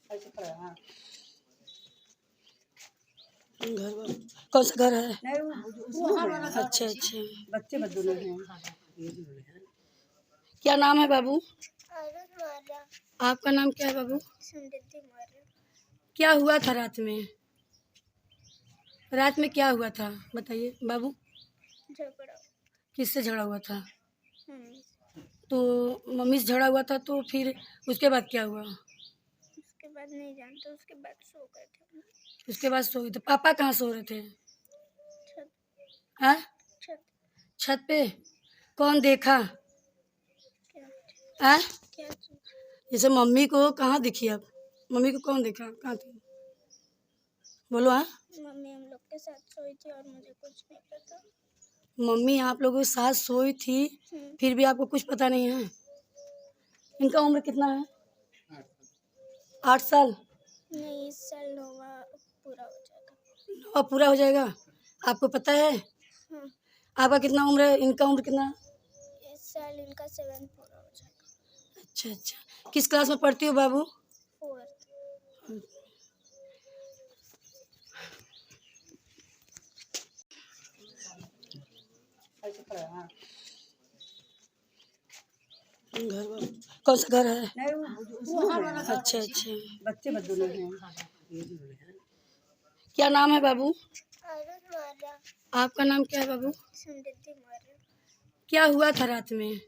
घर कौन सा घर है? अच्छा अच्छा। बच्चे बदलू हैं। क्या नाम है बाबू? मौर्य। आपका नाम क्या है बाबू? समृद्धि मौर्य। क्या हुआ था रात में? रात में क्या हुआ था बताइए बाबू। झगड़ा। किससे झगड़ा हुआ था? मम्मी। तो मम्मी से झगड़ा हुआ था तो फिर उसके बाद क्या हुआ? उसके बाद नहीं जानते, उसके बाद सो गए थे। उसके बाद सो गए थे। पापा कहाँ सो रहे थे? छत। हाँ? छत। छत पे? कौन देखा? क्या? हाँ? क्या? जैसे मम्मी को कहाँ दिखी अब? मम्मी को कौन देखा? कहाँ थी? बोलो। हाँ? मम्मी हम लोग के साथ सोई थी और मुझे कुछ नहीं पता। मम्मी आप लोगों के साथ सोई थी फिर भी आपको कुछ पता नहीं है? इनका उम्र कितना है? 8 साल। नहीं, इस साल 9वां पूरा हो जाएगा। 9 पूरा हो जाएगा। आपको पता है? हाँ। आपका कितना उम्र है? इनका उम्र कितना? इस साल इनका 7 पूरा हो जाएगा। अच्छा अच्छा। किस क्लास में पढ़ती हो बाबू? 4th। घर कौन सा घर है? अच्छा अच्छा। बच्चे बदलू हैं। क्या नाम है बाबू? मौर्य। आपका नाम क्या है बाबू? समृद्धि मौर्य। क्या हुआ था रात में?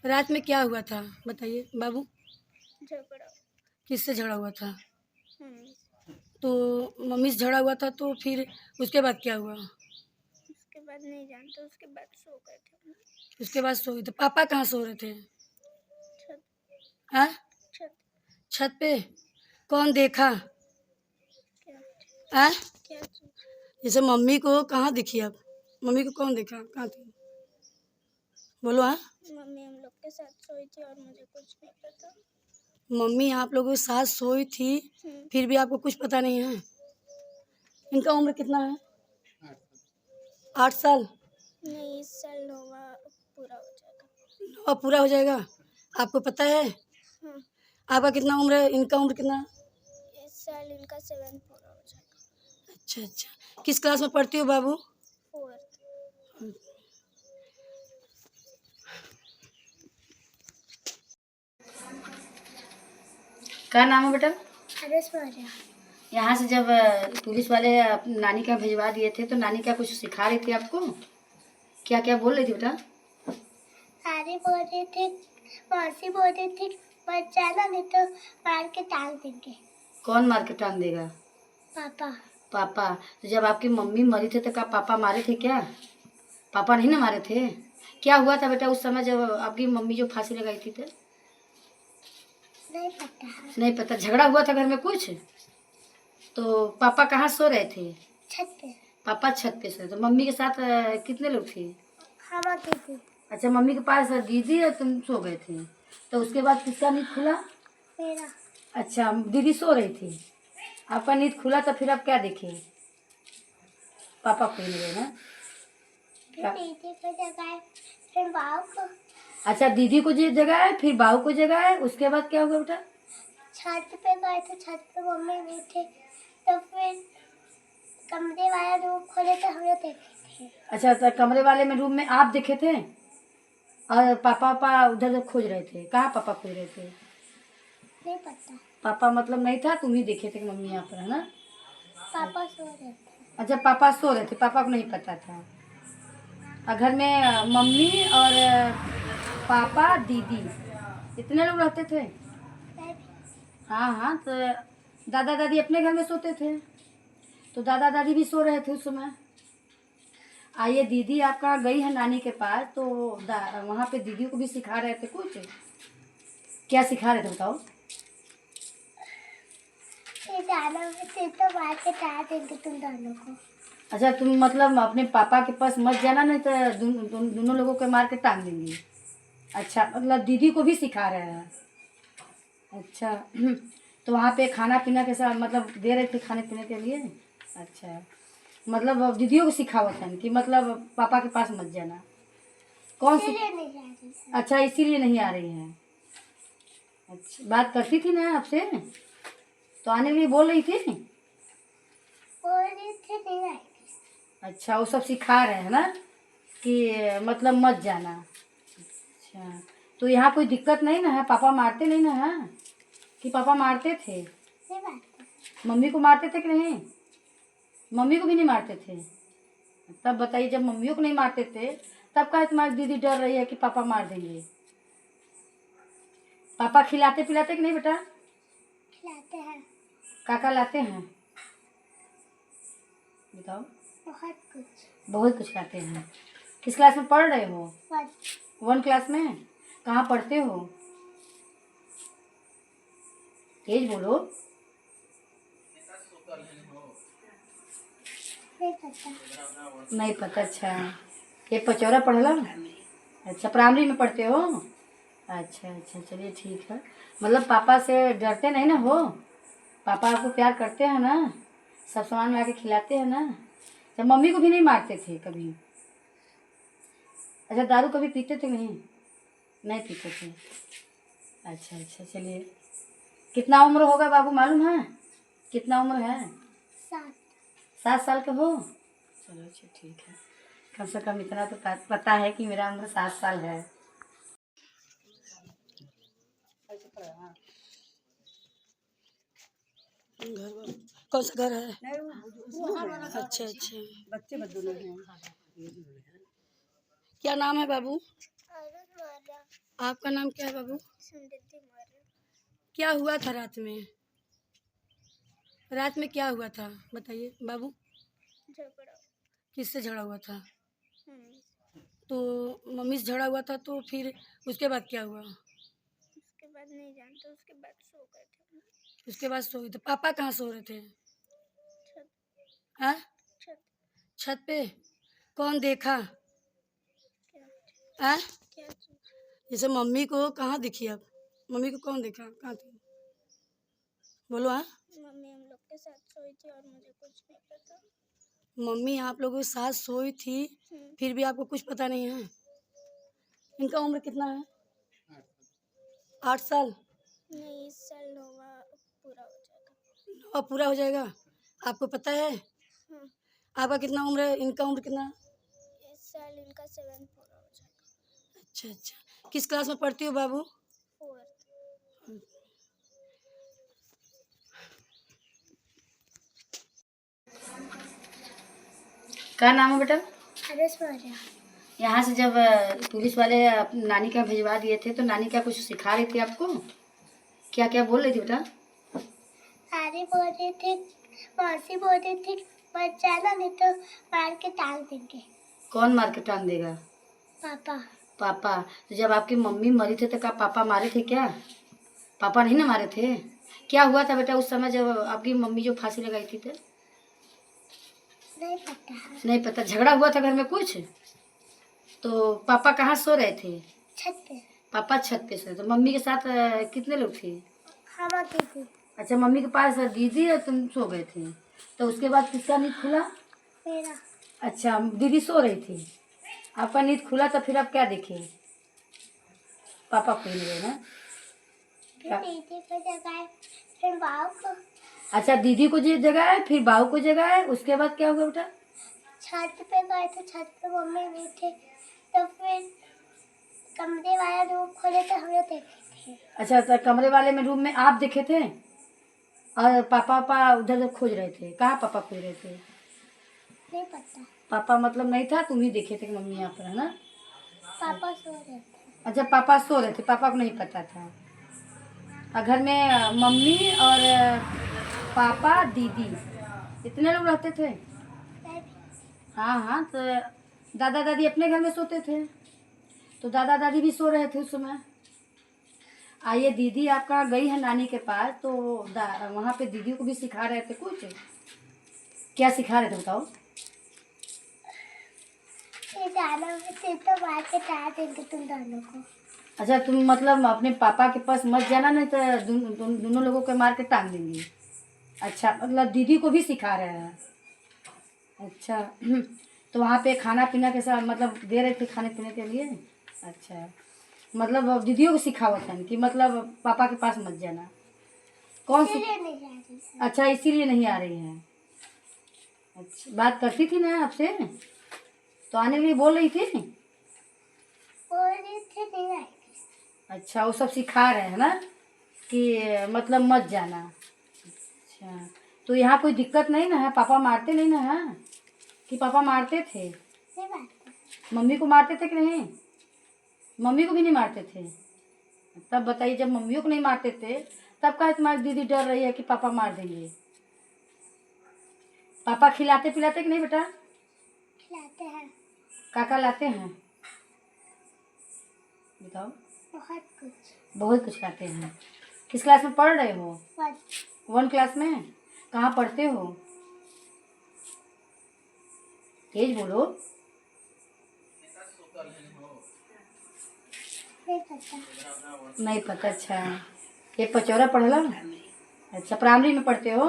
रात में क्या हुआ था बताइए बाबू। झगड़ा। किससे झगड़ा हुआ था? मम्मी। तो मम्मी से झगड़ा हुआ था तो फिर उसके बाद क्या हुआ? उसके बाद नहीं जानते, उसके बाद सो गए थे। उसके बाद सो गए थे। पापा कहाँ सो रहे थे? छत। हाँ? छत। छत पे? कौन देखा? क्या? हाँ? क्या? जैसे मम्मी को कहाँ दिखी अब? मम्मी को कौन देखा? कहाँ थी? बोलो। हाँ? मम्मी हम लोग के साथ सोई थी और मुझे कुछ नहीं पता। मम्मी आप लोगों के साथ सोई थी फिर भी आपको कुछ पता नहीं है? इनका उम्र कितना है? 8 साल। नहीं, इस साल 9वां पूरा हो जाएगा। 9 पूरा हो जाएगा। आपको पता है? हाँ। आपका कितना उम्र है? इनका उम्र कितना? इस साल इनका 7 पूरा हो जाएगा। अच्छा अच्छा। किस क्लास में पढ़ती हो बाबू? 4th। क्या नाम है बेटा? आदर्श मौर्य। यहाँ से जब पुलिस वाले नानी का भिजवा दिए थे तो नानी क्या कुछ सिखा रही थी आपको? क्या क्या बोल रही थी बेटा? सारे बोल रहे थे, मौसी बोल रही थी मत जाना नहीं तो मार के टांग देंगे। कौन मार के टांग देगा? पापा। पापा। तो जब आपकी मम्मी मरी थी तो क्या पापा मारे थे क्या? पापा नहीं ना मारे थे? क्या हुआ था बेटा उस समय जब आपकी मम्मी जो फांसी लगाई थी? तो नहीं पता। नहीं पता। झगड़ा हुआ था घर में कुछ? तो पापा कहाँ सो रहे थे? छत पे। पापा छत पे सोए। तो मम्मी के साथ कितने लोग थे? हम आती थी। अच्छा मम्मी के पास दीदी और तुम सो गए थे। तो उसके बाद किसका नींद खुला? मेरा। अच्छा दीदी सो रही थी, आपका नींद खुला तो फिर आप क्या देखे? पापा को मिले ना? फिर दीदी को जगाए, फिर बाबू को। अच्छा दीदी को जगाए फिर बाबू को जगाए, उसके बाद क्या हुआ बेटा? छत पे गए थे, छत पे मम्मी भी थे तो फिर कमरे वाला रूम खोले तो हम लोग देखे थे। अच्छा तो कमरे वाले में रूम में आप देखे थे और पापा उधर उधर खोज रहे थे? कहाँ पापा खोज रहे थे? नहीं पता। पापा मतलब नहीं था, तुम ही देखे थे कि मम्मी यहाँ पर है ना? पापा सो रहे थे। अच्छा पापा सो रहे थे, पापा को नहीं पता था। और घर में मम्मी और पापा दीदी इतने लोग रहते थे? हाँ हाँ। तो दादा दादी अपने घर में सोते थे तो दादा दादी भी सो रहे थे उस समय। आइए दीदी आपका गई है नानी के पास तो वहाँ पे दीदी को भी सिखा रहे थे कुछ? क्या सिखा रहे थे बताओ? ये जाना है तो मार के टांग देंगे तुम दोनों को। अच्छा तुम मतलब अपने पापा के पास मत जाना नहीं तो दोनों लोगों को मार के टांग देंगी। अच्छा मतलब दीदी को भी सिखा रहे हैं। अच्छा तो वहाँ पे खाना पीना कैसा मतलब दे रहे थे खाने पीने के लिए? अच्छा मतलब अब दीदियों को सिखावत है कि मतलब पापा के पास मत जाना। कौन सी? नहीं जा रही। अच्छा इसीलिए नहीं आ रही हैं। अच्छा, बात करती थी ना आपसे? तो आने के लिए बोल रही थी? और ये थे नहीं आए। अच्छा, वो सब सिखा रहे हैं ना कि मतलब मत जाना। अच्छा, तो यहाँ कोई दिक्कत नहीं ना है? पापा मारते नहीं ना है? कि पापा मारते थे? नहीं बात है। मम्मी को मारते थे कि नहीं? मम्मी को भी नहीं मारते थे? तब बताइए, जब मम्मियों को नहीं मारते थे तब का तुम्हारी दीदी डर रही है कि पापा मार देंगे? पापा खिलाते पिलाते कि नहीं बेटा? खिलाते हैं काका लाते हैं? बताओ। बहुत कुछ। बहुत कुछ लाते हैं। किस क्लास में पढ़ रहे हो? पर 1 क्लास में? कहाँ पढ़ते हो? तेज बोलो। नहीं पता। नहीं पता? अच्छा, ये पचौरा पढ़ला? अच्छा, प्राइमरी में पढ़ते हो? अच्छा अच्छा, चलिए ठीक है। मतलब पापा से डरते नहीं ना हो? पापा आपको प्यार करते हैं ना? सब सामान में आके खिलाते हैं ना? जब मम्मी को भी नहीं मारते थे कभी? अच्छा, दारू कभी पीते थे नहीं? नहीं पीते थे? अच्छा अच्छा, चलिए। कितना उम्र होगा बाबू, मालूम है? कितना उम्र है? 7। 7 साल के हो? चलो अच्छा, ठीक है। कम से कम इतना तो पता है कि मेरा उम्र 7 साल है। घर कौन सा घर है? नहीं वो है। अच्छा अच्छा। बच्चे बस दोनों हैं। क्या नाम है बाबू? अरुण मारा। आपका नाम क्या है बाबू? समृद्धि मारा। क्या हुआ था रात में? रात में क्या हुआ था बताइए बाबू। झगड़ा। किससे झगड़ा हुआ था? मम्मी। तो मम्मी से झगड़ा हुआ था, तो फिर उसके बाद क्या हुआ? उसके बाद नहीं जानते, उसके बाद सो गए थे। उसके बाद सो गए थे? पापा कहाँ सो रहे थे? छत। हाँ? छत। छत पे? कौन देखा? क्या? हाँ? क्या? जैसे मम्मी को कहाँ दिखी अब? मम्मी को कौन देखा, कहाँ थी? बोलो। हाँ? मम्मी हम लोग के साथ सोई थी और मुझे कुछ नहीं पता। मम्मी आप लोगों के साथ सोई थी, फिर भी आपको कुछ पता नहीं है? इनका उम्र कितना है? 8 साल? नहीं, इस साल 9वां पूरा हो जाएगा। अब पूरा हो जाएगा? आपको पता है? हाँ। आपका कितना उम्र है, इनका उम्र कितना? इस साल इनका 7 पूरा हो जाएगा। अच्छा अच्छा। किस क्लास में पढ़ती हो बाबू? 4th। क्या नाम है बेटा? आदर्श मारा। यहाँ से जब पुलिस वाले नानी का भिजवा दिए थे तो नानी क्या कुछ सिखा रही थी आपको? क्या क्या बोल रही थी बेटा? सारे बोल रहे थे, मौसी बोल रही थी मत जाना नहीं तो मार के टांग देंगे। कौन मार के टांग देगा? पापा। पापा? तो जब आपकी मम्मी मरी थे तो क्या पापा मारे थे क्या? पापा नहीं ना मारे थे? क्या हुआ था बेटा उस समय जब आपकी मम्मी जो फांसी लगाई थी? तो नहीं पता। नहीं पता? झगड़ा हुआ था घर में कुछ? तो पापा कहाँ सो रहे थे? छत पे। पापा छत पे सोए थे। मम्मी के साथ कितने लोग थे? हम आती थी। अच्छा, मम्मी के पास दीदी और तुम सो गए थे। तो उसके बाद किसका नींद खुला? मेरा। अच्छा, दीदी सो रही थी, आपका नींद खुला, तो फिर आप क्या देखे? पापा को ही मिले ना? फिर दीदी को जगाए, फिर बाबू को। अच्छा, दीदी को जगाए, फिर बाबू को जगाए, उसके बाद क्या हुआ बेटा? छत पे गए थे, छत पे मम्मी भी थे, तो फिर कमरे वाला रूम खोले तो हम लोग देखे थे। अच्छा, तो कमरे वाले में रूम में आप देखे थे और पापा उधर उधर खोज रहे थे? कहाँ पापा खोज रहे थे? नहीं पता। पापा मतलब नहीं था, तुम ही देखे थे कि मम्मी यहाँ पर है ना? पापा सो रहे थे। अच्छा, पापा सो रहे थे, पापा को नहीं पता था। और घर में मम्मी और पापा दीदी इतने लोग रहते थे? मैं भी। हाँ हाँ, तो दादा दादी अपने घर में सोते थे, तो दादा दादी भी सो रहे थे उस समय। आइए, दीदी आपका गई है नानी के पास, तो वहाँ पे दीदी को भी सिखा रहे थे कुछ? क्या सिखा रहे थे बताओ? ये जाना भी थे तो मार के टांग देंगे तुम दोनों को। अच्छा, तुम मतलब अपने पापा के पास मत जाना, नहीं तो दोनों लोगों को मार के टांग देंगी। अच्छा, मतलब दीदी को भी सिखा रहे हैं? अच्छा तो वहाँ पे खाना पीना कैसा मतलब दे रहे थे खाने पीने के लिए? अच्छा, मतलब अब दीदियों को सिखावत है कि मतलब पापा के पास मत जाना। कौन सी? इसलिए नहीं जा रही है। अच्छा, इसीलिए नहीं आ रही है। अच्छा, बात करती थी ना आपसे तो आने के लिए बोल रही थी। और इतने नहीं आई थी। अच्छा, वो सब सिखा रहे हैं ना कि मतलब मत जाना। अच्छा, तो यहाँ कोई दिक्कत नहीं ना है? पापा मारते नहीं ना है? कि पापा मारते थे? नहीं बात है। मम्मी को मारते थे कि नहीं? मम्मी को भी नहीं मारते थे? तब बताइए, जब मम्मियों को नहीं मारते थे तब कहे तुम्हारी दीदी डर रही है कि पापा मार देंगे। पापा खिलाते पिलाते कि नहीं बेटा? खिलाते हैं काका लाते हैं? बताओ। बहुत कुछ। बहुत कुछ खाते हैं। किस क्लास में पढ़ रहे हो? पर 1 क्लास में? कहाँ पढ़ते हो? तेज बोलो। नहीं पता। नहीं पता? अच्छा, ये पचौरा पढ़ला? अच्छा, प्राइमरी में पढ़ते हो?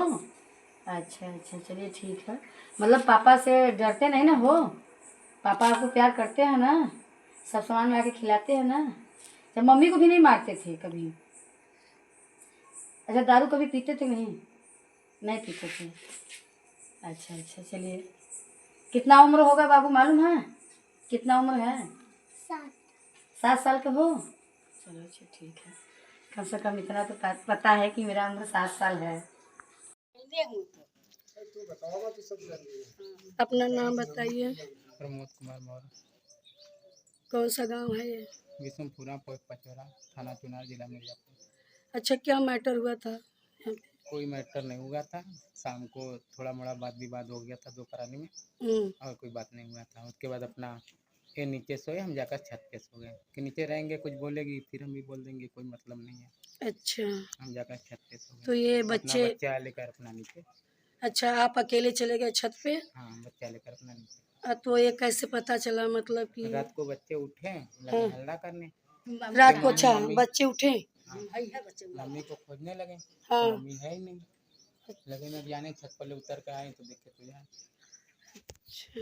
अच्छा अच्छा, चलिए ठीक है। मतलब पापा से डरते नहीं ना हो? पापा आपको प्यार करते हैं ना? सब सामान में आके खिलाते हैं ना? जब मम्मी को भी नहीं मारते थे कभी? अच्छा, दारू कभी पीते थे नहीं? नहीं पीते थे। अच्छा अच्छा, चलिए। कितना उम्र होगा बाबू मालूम है? कितना उम्र है? 7। 7 साल के हो? चलो अच्छा, ठीक है। कम से कम इतना तो पता है कि मेरा उम्र 7 साल है। अपना नाम बताइए। प्रमोद कुमार मौर्य, कौन सा गांव है ये? विष्णुपुरा पचौरा, थाना चुनार, जिला मिर्जापुर। अच्छा, क्या मैटर हुआ था यहाँ पे? कोई मैटर नहीं हुआ था। शाम को थोड़ा मोड़ा वाद विवाद हो गया था 2 प्राणी में, और कोई बात नहीं हुआ था। उसके बाद अपना ये नीचे सोए, हम जाकर छत पे सो गए कि नीचे रहेंगे, कुछ बोलेगी फिर हम भी बोल देंगे, कोई मतलब नहीं है। अच्छा, हम जाकर छत पे सो तो गए, ये अपना बच्चे, बच्चा लेकर अपना नीचे। अच्छा आप अकेले चले गए छत पे? हाँ, बच्चा लेकर अपना नीचे। तो ये कैसे पता चला मतलब कि? रात को बच्चे उठे, लगे हाँ, हल्ला करने। रात को? अच्छा, मम्मी, बच्चे उठे? हाँ, मम्मी को खोजने लगे हाँ, तो मम्मी है ही नहीं। लगे मैं जाने छत पर उतर कर आए तो देखे तो यार। अच्छा।